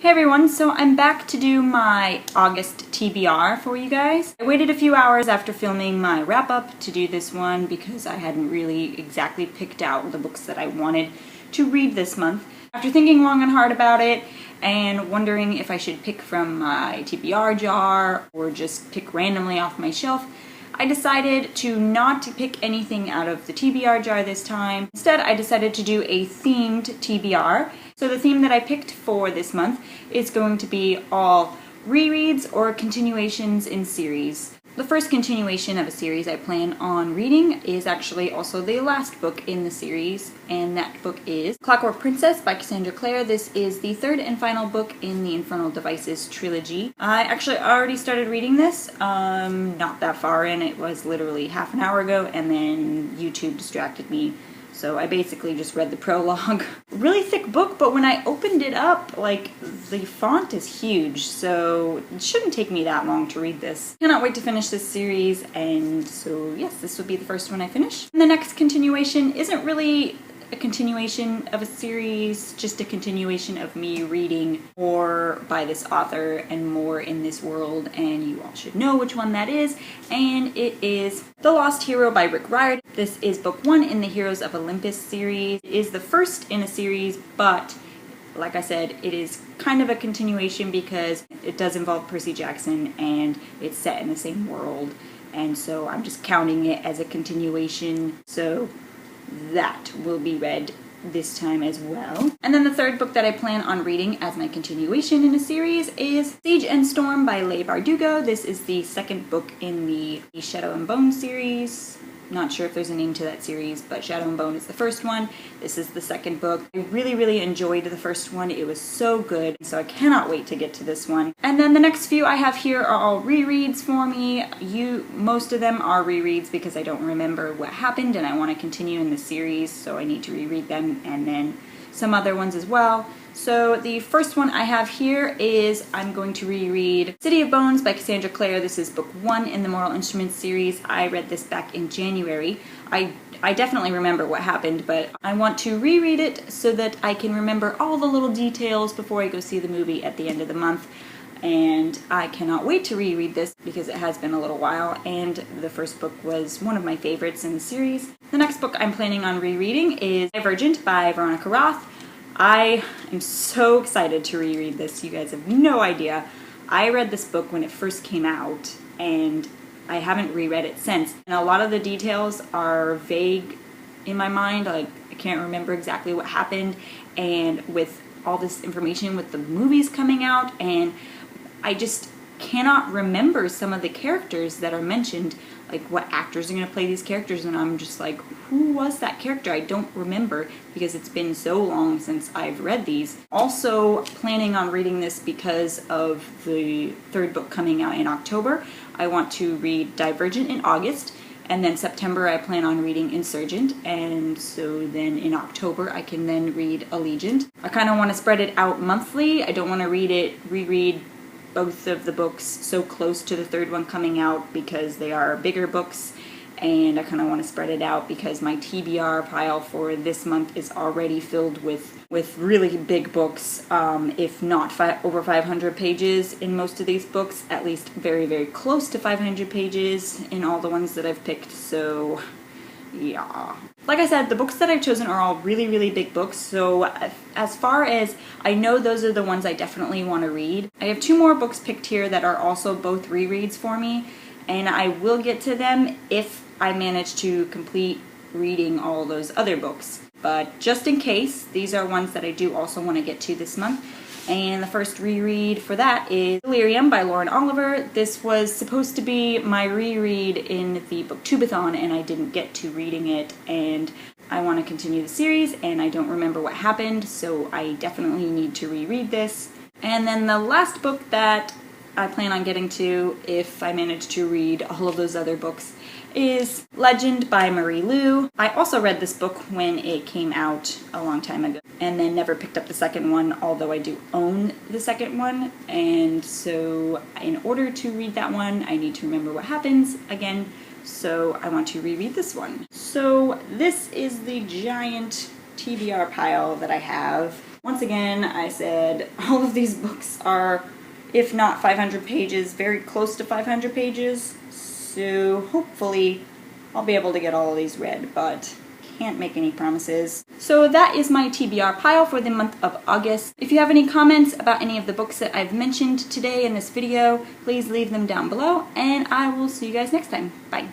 Hey everyone, so I'm back to do my August TBR for you guys. I waited a few hours after filming my wrap-up to do this one because I hadn't really exactly picked out the books that I wanted to read this month. After thinking long and hard about it and wondering if I should pick from my TBR jar or just pick randomly off my shelf, I decided to not pick anything out of the TBR jar this time. Instead, I decided to do a themed TBR. So the theme that I picked for this month is going to be all rereads or continuations in series. The first continuation of a series I plan on reading is actually also the last book in the series, and that book is Clockwork Princess by Cassandra Clare. This is the third and final book in the Infernal Devices trilogy. I actually already started reading this, not that far in. It was literally half an hour ago, and then YouTube distracted me. So I basically just read the prologue. Really thick book, but when I opened it up, like, the font is huge, so it shouldn't take me that long to read this. Cannot wait to finish this series, and so yes, this will be the first one I finish. And the next continuation isn't really a continuation of a series, just a continuation of me reading more by this author and more in this world, and you all should know which one that is, and it is The Lost Hero by Rick Riordan. This is book 1 in the Heroes of Olympus series. It is the first in a series, but like I said, it is kind of a continuation because it does involve Percy Jackson and it's set in the same world, and so I'm just counting it as a continuation. So that will be read this time as well. And then the third book that I plan on reading as my continuation in a series is Siege and Storm by Leigh Bardugo. This is the second book in the Shadow and Bone series. Not sure if there's a name to that series, but Shadow and Bone is the first one. This is the second book. I really enjoyed the first one. It was so good, so I cannot wait to get to this one. And then the next few I have here are all rereads for me. Most of them are rereads because I don't remember what happened and I want to continue in the series, so I need to reread them, and then some other ones as well. So the first one I have here is I'm going to reread City of Bones by Cassandra Clare. This is book 1 in the Mortal Instruments series. I read this back in January. I definitely remember what happened, but I want to reread it so that I can remember all the little details before I go see the movie at the end of the month. And I cannot wait to reread this because it has been a little while, and the first book was one of my favorites in the series. The next book I'm planning on rereading is Divergent by Veronica Roth. I am so excited to reread this. You guys have no idea. I read this book when it first came out, and I haven't reread it since. And a lot of the details are vague in my mind. Like, I can't remember exactly what happened, and with all this information with the movies coming out, and I just cannot remember some of the characters that are mentioned, like what actors are going to play these characters, and I'm just like, who was that character? I don't remember because it's been so long since I've read these. Also planning on reading this because of the third book coming out in October. I want to read Divergent in August, and then September I plan on reading Insurgent, and so then in October I can then read Allegiant. I kind of want to spread it out monthly. I don't want to reread both of the books so close to the third one coming out because they are bigger books, and I kind of want to spread it out because my TBR pile for this month is already filled with really big books, if not over 500 pages in most of these books, at least very close to 500 pages in all the ones that I've picked, so yeah. Like I said, the books that I've chosen are all really big books, so as far as I know, those are the ones I definitely want to read. I have 2 more books picked here that are also both rereads for me, and I will get to them if I manage to complete reading all those other books. But just in case, these are ones that I do also want to get to this month. And the first reread for that is Delirium by Lauren Oliver. This was supposed to be my reread in the Booktubeathon, and I didn't get to reading it, and I want to continue the series, and I don't remember what happened, so I definitely need to reread this. And then the last book that I plan on getting to, if I manage to read all of those other books, is Legend by Marie Lu. I also read this book when it came out a long time ago, and then never picked up the second one, although I do own the second one, and so in order to read that one, I need to remember what happens again, so I want to reread this one. So this is the giant TBR pile that I have. Once again, I said all of these books are, if not 500 pages, very close to 500 pages. So hopefully I'll be able to get all of these read, but can't make any promises. So that is my TBR pile for the month of August. If you have any comments about any of the books that I've mentioned today in this video, please leave them down below, and I will see you guys next time. Bye.